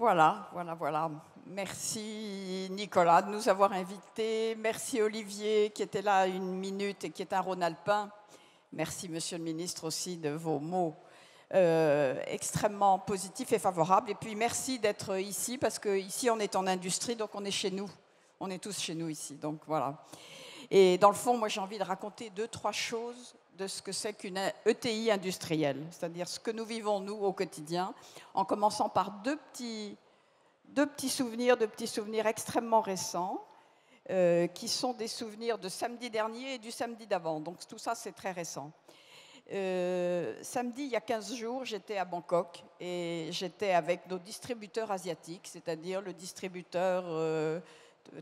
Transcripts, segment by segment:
Voilà. Merci Nicolas de nous avoir invités. Merci Olivier qui était là une minute et qui est un Rhône-Alpin. Merci Monsieur le Ministre aussi de vos mots extrêmement positifs et favorables. Et puis merci d'être ici parce qu'ici on est en industrie, donc on est chez nous. On est tous chez nous ici, donc voilà. Et dans le fond, moi j'ai envie de raconter 2-3 choses de ce que c'est qu'une ETI industrielle, c'est-à-dire ce que nous vivons nous au quotidien, en commençant par deux petits souvenirs extrêmement récents, qui sont des souvenirs de samedi dernier et du samedi d'avant. Donc tout ça, c'est très récent. Samedi, il y a 15 jours, j'étais à Bangkok et j'étais avec nos distributeurs asiatiques, c'est-à-dire le distributeur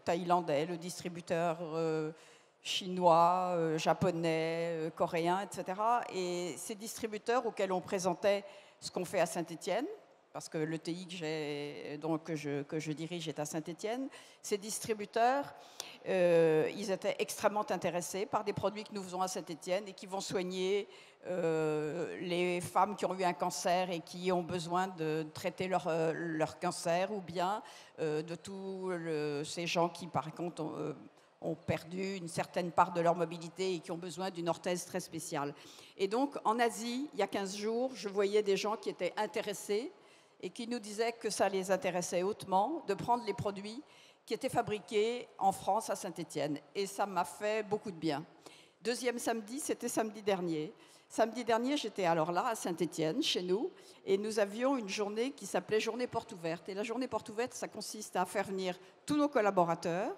thaïlandais, le distributeur chinois, japonais, coréen, etc. Et ces distributeurs auxquels on présentait ce qu'on fait à Saint-Étienne, parce que l'ETI que je dirige est à Saint-Étienne, ces distributeurs, ils étaient extrêmement intéressés par des produits que nous faisons à Saint-Étienne et qui vont soigner les femmes qui ont eu un cancer et qui ont besoin de traiter leur cancer, ou bien de tous ces gens qui, par contre, ont perdu une certaine part de leur mobilité et qui ont besoin d'une orthèse très spéciale. Et donc, en Asie, il y a 15 jours, je voyais des gens qui étaient intéressés et qui nous disaient que ça les intéressait hautement de prendre les produits qui étaient fabriqués en France à Saint-Étienne. Et ça m'a fait beaucoup de bien. Deuxième samedi, c'était samedi dernier. Samedi dernier, j'étais alors là, à Saint-Étienne, chez nous, et nous avions une journée qui s'appelait Journée Porte Ouverte. Et la Journée Porte Ouverte, ça consiste à faire venir tous nos collaborateurs,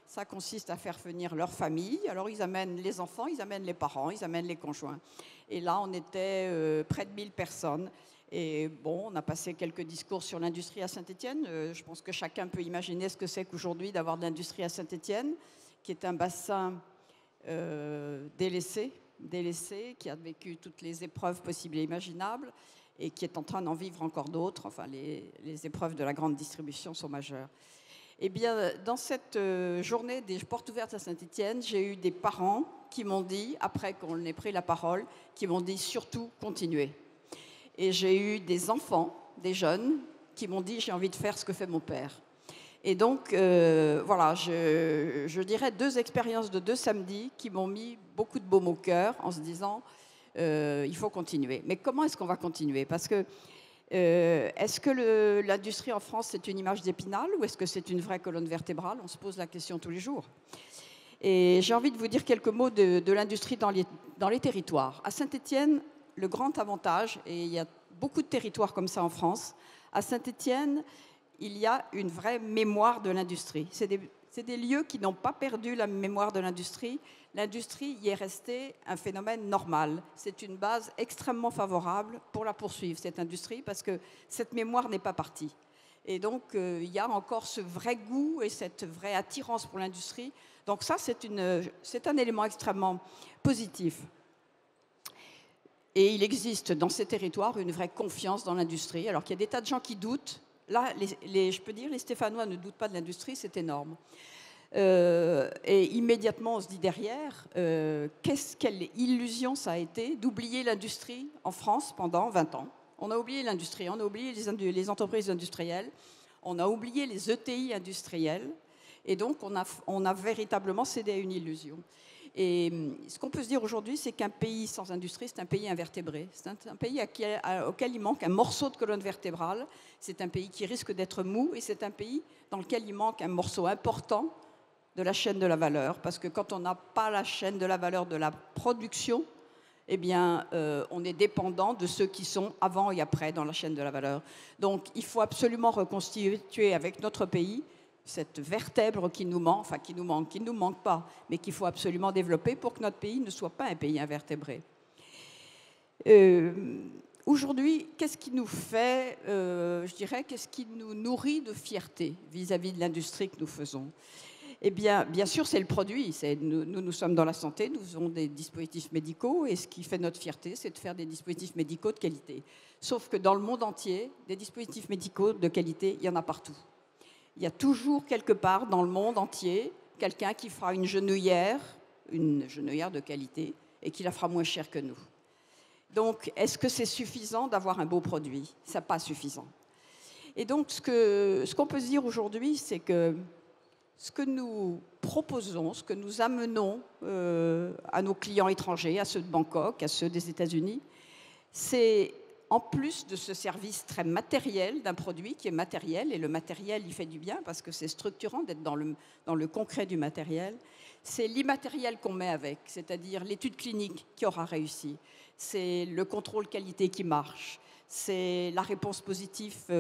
ça consiste à faire venir leur famille. Alors, ils amènent les enfants, ils amènent les parents, ils amènent les conjoints. Et là, on était près de 1000 personnes. Et bon, on a passé quelques discours sur l'industrie à Saint-Étienne. Je pense que chacun peut imaginer ce que c'est qu'aujourd'hui d'avoir de l'industrie à Saint-Étienne, qui est un bassin délaissé, qui a vécu toutes les épreuves possibles et imaginables et qui est en train d'en vivre encore d'autres. Enfin, les épreuves de la grande distribution sont majeures. Eh bien, dans cette journée des portes ouvertes à Saint-Étienne, j'ai eu des parents qui m'ont dit, après qu'on ait pris la parole, qui m'ont dit surtout continuez. Et j'ai eu des enfants, des jeunes, qui m'ont dit j'ai envie de faire ce que fait mon père. Et donc, voilà, je dirais 2 expériences de 2 samedis qui m'ont mis beaucoup de baume au cœur en se disant il faut continuer. Mais comment est-ce qu'on va continuer? Parce que est-ce que l'industrie en France, c'est une image d'Épinal ou est-ce que c'est une vraie colonne vertébrale? On se pose la question tous les jours. Et j'ai envie de vous dire quelques mots de l'industrie dans les territoires. À Saint-Étienne, le grand avantage, et il y a beaucoup de territoires comme ça en France, à Saint-Étienne, il y a une vraie mémoire de l'industrie. C'est des lieux qui n'ont pas perdu la mémoire de l'industrie. L'industrie y est restée un phénomène normal. C'est une base extrêmement favorable pour la poursuivre, cette industrie, parce que cette mémoire n'est pas partie. Et donc, il y a encore ce vrai goût et cette vraie attirance pour l'industrie. Donc ça, c'est un élément extrêmement positif. Et il existe dans ces territoires une vraie confiance dans l'industrie, alors qu'il y a des tas de gens qui doutent. Là, je peux dire, les Stéphanois ne doutent pas de l'industrie, c'est énorme. Et immédiatement, on se dit derrière, quelle illusion ça a été d'oublier l'industrie en France pendant 20 ans. On a oublié l'industrie, on a oublié les entreprises industrielles, on a oublié les ETI industrielles, et donc on a véritablement cédé à une illusion. Et ce qu'on peut se dire aujourd'hui, c'est qu'un pays sans industrie, c'est un pays invertébré. C'est un pays auquel il manque un morceau de colonne vertébrale. C'est un pays qui risque d'être mou et c'est un pays dans lequel il manque un morceau important de la chaîne de la valeur. Parce que quand on n'a pas la chaîne de la valeur de la production, eh bien, on est dépendant de ceux qui sont avant et après dans la chaîne de la valeur. Donc, il faut absolument reconstituer avec notre pays cette vertèbre qui nous manque, enfin qui ne nous manque pas, mais qu'il faut absolument développer pour que notre pays ne soit pas un pays invertébré. Aujourd'hui, qu'est-ce qui nous fait, je dirais, qu'est-ce qui nous nourrit de fierté vis-à-vis de l'industrie que nous faisons? Eh bien, bien sûr, c'est le produit. Nous sommes dans la santé, nous faisons des dispositifs médicaux, et ce qui fait notre fierté, c'est de faire des dispositifs médicaux de qualité. Sauf que dans le monde entier, des dispositifs médicaux de qualité, il y en a partout. Il y a toujours quelque part dans le monde entier quelqu'un qui fera une genouillère de qualité, et qui la fera moins chère que nous. Donc, est-ce que c'est suffisant d'avoir un beau produit? Ce n'est pas suffisant. Et donc, ce qu'on peut se dire aujourd'hui, c'est que ce que nous proposons, ce que nous amenons à nos clients étrangers, à ceux de Bangkok, à ceux des États-Unis, c'est en plus de ce service très matériel d'un produit qui est matériel, et le matériel, il fait du bien parce que c'est structurant d'être dans le concret du matériel, c'est l'immatériel qu'on met avec, c'est-à-dire l'étude clinique qui aura réussi, c'est le contrôle qualité qui marche, c'est la réponse positive, à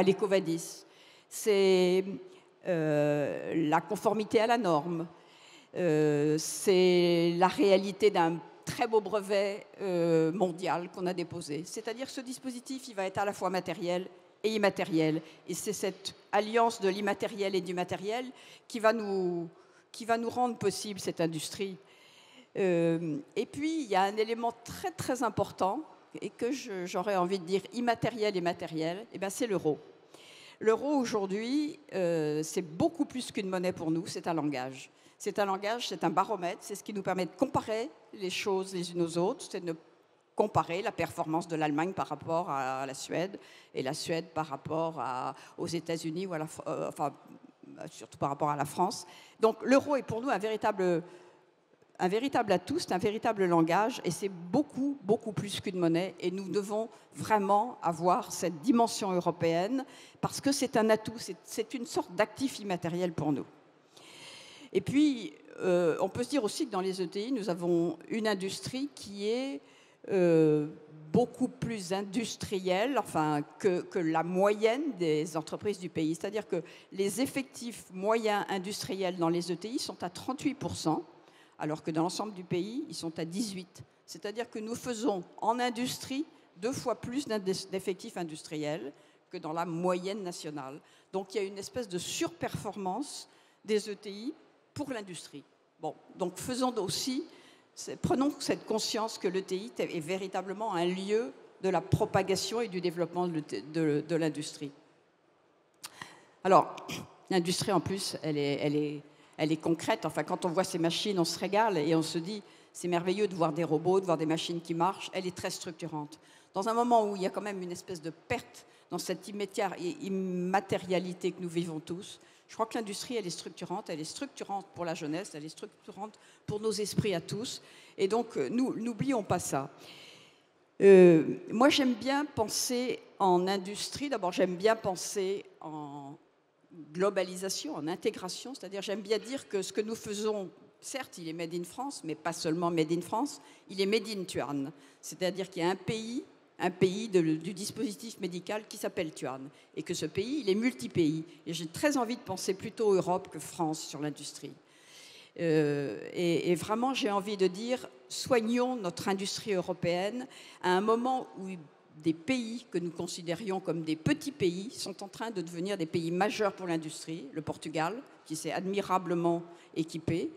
l'EcoVadis, c'est la conformité à la norme, c'est la réalité d'un très beau brevet mondial qu'on a déposé. C'est-à-dire que ce dispositif, il va être à la fois matériel et immatériel. Et c'est cette alliance de l'immatériel et du matériel qui va nous rendre possible cette industrie. Et puis, il y a un élément très, très important, et que j'aurais envie de dire immatériel et matériel, et bien c'est l'euro. L'euro, aujourd'hui, c'est beaucoup plus qu'une monnaie pour nous, c'est un langage. C'est un langage, c'est un baromètre, c'est ce qui nous permet de comparer les choses les unes aux autres, c'est de comparer la performance de l'Allemagne par rapport à la Suède, et la Suède par rapport aux États-Unis, ou enfin, surtout par rapport à la France. Donc l'euro est pour nous un véritable atout, c'est un véritable langage, et c'est beaucoup, beaucoup plus qu'une monnaie, et nous devons vraiment avoir cette dimension européenne, parce que c'est un atout, c'est une sorte d'actif immatériel pour nous. Et puis, on peut se dire aussi que dans les ETI, nous avons une industrie qui est beaucoup plus industrielle, enfin, que la moyenne des entreprises du pays. C'est-à-dire que les effectifs moyens industriels dans les ETI sont à 38%, alors que dans l'ensemble du pays, ils sont à 18%. C'est-à-dire que nous faisons en industrie 2 fois plus d'effectifs industriels que dans la moyenne nationale. Donc, il y a une espèce de surperformance des ETI pour l'industrie. Bon, donc prenons cette conscience que l'ETI est véritablement un lieu de la propagation et du développement de l'industrie. Alors, l'industrie, en plus, elle est concrète. Enfin, quand on voit ces machines, on se régale et on se dit, c'est merveilleux de voir des robots, de voir des machines qui marchent. Elle est très structurante. Dans un moment où il y a quand même une espèce de perte dans cette immatérialité que nous vivons tous, je crois que l'industrie, elle est structurante pour la jeunesse, elle est structurante pour nos esprits à tous. Et donc, n'oublions pas ça. Moi, j'aime bien penser en industrie. D'abord, j'aime bien penser en globalisation, en intégration. C'est-à-dire, j'aime bien dire que ce que nous faisons, certes, il est made in France, mais pas seulement made in France, il est made in Tuan. C'est-à-dire qu'il y a un pays du dispositif médical qui s'appelle Tuan, et que ce pays, il est multi-pays. Et j'ai très envie de penser plutôt Europe que France sur l'industrie. Et vraiment, j'ai envie de dire, soignons notre industrie européenne à un moment où des pays que nous considérions comme des petits pays sont en train de devenir des pays majeurs pour l'industrie. Le Portugal, qui s'est admirablement équipé,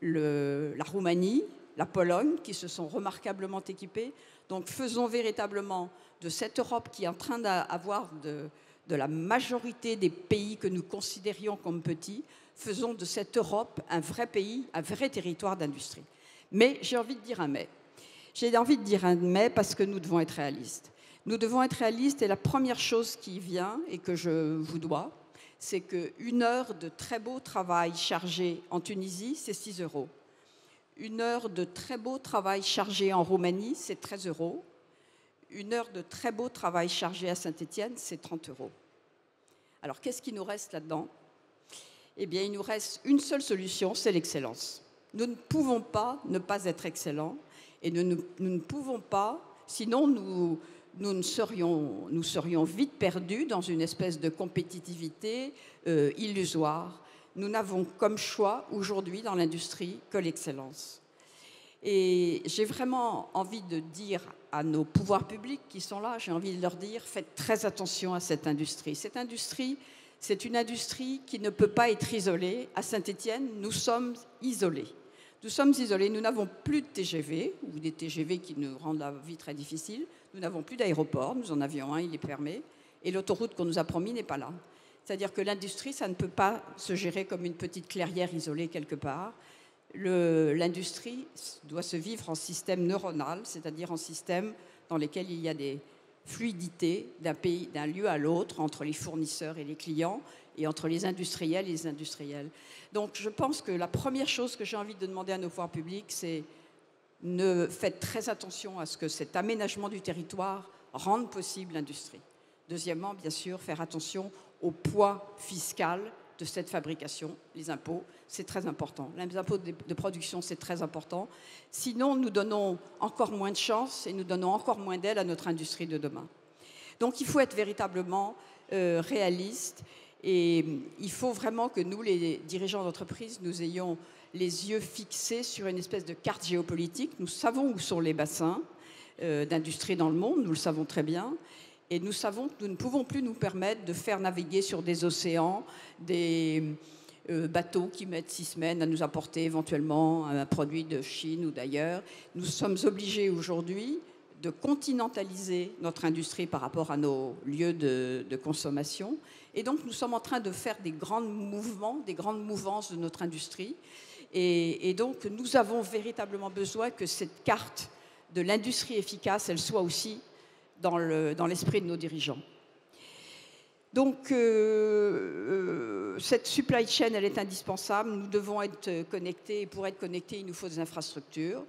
la Roumanie, la Pologne, qui se sont remarquablement équipés. Donc faisons véritablement de cette Europe qui est en train d'avoir de la majorité des pays que nous considérions comme petits, faisons de cette Europe un vrai pays, un vrai territoire d'industrie. Mais j'ai envie de dire un mais. J'ai envie de dire un mais parce que nous devons être réalistes. Nous devons être réalistes, et la première chose qui vient et que je vous dois, c'est qu'une heure de très beau travail chargé en Tunisie, c'est 6 €. Une heure de très beau travail chargé en Roumanie, c'est 13 €. Une heure de très beau travail chargé à Saint-Étienne, c'est 30 €. Alors, qu'est-ce qui nous reste là-dedans ? Eh bien, il nous reste une seule solution, c'est l'excellence. Nous ne pouvons pas ne pas être excellents, et nous ne pouvons pas, sinon nous serions vite perdus dans une espèce de compétitivité illusoire. Nous n'avons comme choix aujourd'hui dans l'industrie que l'excellence. Et j'ai vraiment envie de dire à nos pouvoirs publics qui sont là, j'ai envie de leur dire, faites très attention à cette industrie. Cette industrie, c'est une industrie qui ne peut pas être isolée. À Saint-Étienne, nous sommes isolés. Nous sommes isolés, nous n'avons plus de TGV, ou des TGV qui nous rendent la vie très difficile. Nous n'avons plus d'aéroport, nous en avions un, il est fermé. Et l'autoroute qu'on nous a promis n'est pas là. C'est-à-dire que l'industrie, ça ne peut pas se gérer comme une petite clairière isolée quelque part. L'industrie doit se vivre en système neuronal, c'est-à-dire en système dans lesquels il y a des fluidité d'un pays, d'un lieu à l'autre, entre les fournisseurs et les clients, et entre les industriels et les industriels. Donc je pense que la première chose que j'ai envie de demander à nos pouvoirs publics, c'est ne faites très attention à ce que cet aménagement du territoire rende possible l'industrie. Deuxièmement, bien sûr, faire attention au poids fiscal de cette fabrication, les impôts, c'est très important. Les impôts de production, c'est très important. Sinon, nous donnons encore moins de chance et nous donnons encore moins d'aide à notre industrie de demain. Donc, il faut être véritablement réaliste et il faut vraiment que nous, les dirigeants d'entreprise, nous ayons les yeux fixés sur une espèce de carte géopolitique. Nous savons où sont les bassins d'industrie dans le monde, nous le savons très bien. Et nous savons que nous ne pouvons plus nous permettre de faire naviguer sur des océans des bateaux qui mettent 6 semaines à nous apporter éventuellement un produit de Chine ou d'ailleurs. Nous sommes obligés aujourd'hui de continentaliser notre industrie par rapport à nos lieux de consommation. Et donc nous sommes en train de faire des grands mouvements, des grandes mouvances de notre industrie. Et donc nous avons véritablement besoin que cette carte de l'industrie efficace, elle soit aussi dans l'esprit de nos dirigeants. Donc, cette supply chain, elle est indispensable. Nous devons être connectés. Et pour être connectés, il nous faut des infrastructures.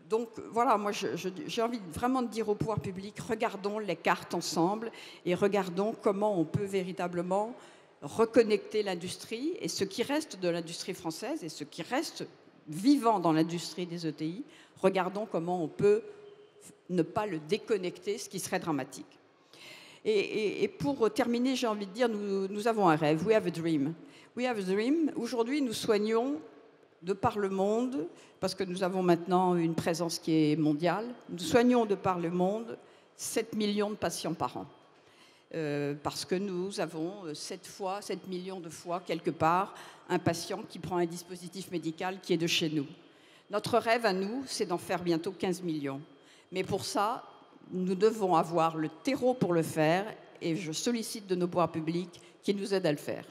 Donc, voilà, moi, j'ai envie vraiment de dire au pouvoir public, regardons les cartes ensemble et regardons comment on peut véritablement reconnecter l'industrie et ce qui reste de l'industrie française et ce qui reste vivant dans l'industrie des ETI. Regardons comment on peut ne pas le déconnecter, ce qui serait dramatique. Et pour terminer, j'ai envie de dire, nous avons un rêve, we have a dream. We have a dream. Aujourd'hui, nous soignons de par le monde, parce que nous avons maintenant une présence qui est mondiale, nous soignons de par le monde 7 millions de patients par an. Parce que nous avons 7 millions de fois, quelque part, un patient qui prend un dispositif médical qui est de chez nous. Notre rêve à nous, c'est d'en faire bientôt 15 millions. Mais pour ça, nous devons avoir le terreau pour le faire et je sollicite de nos pouvoirs publics qui nous aident à le faire.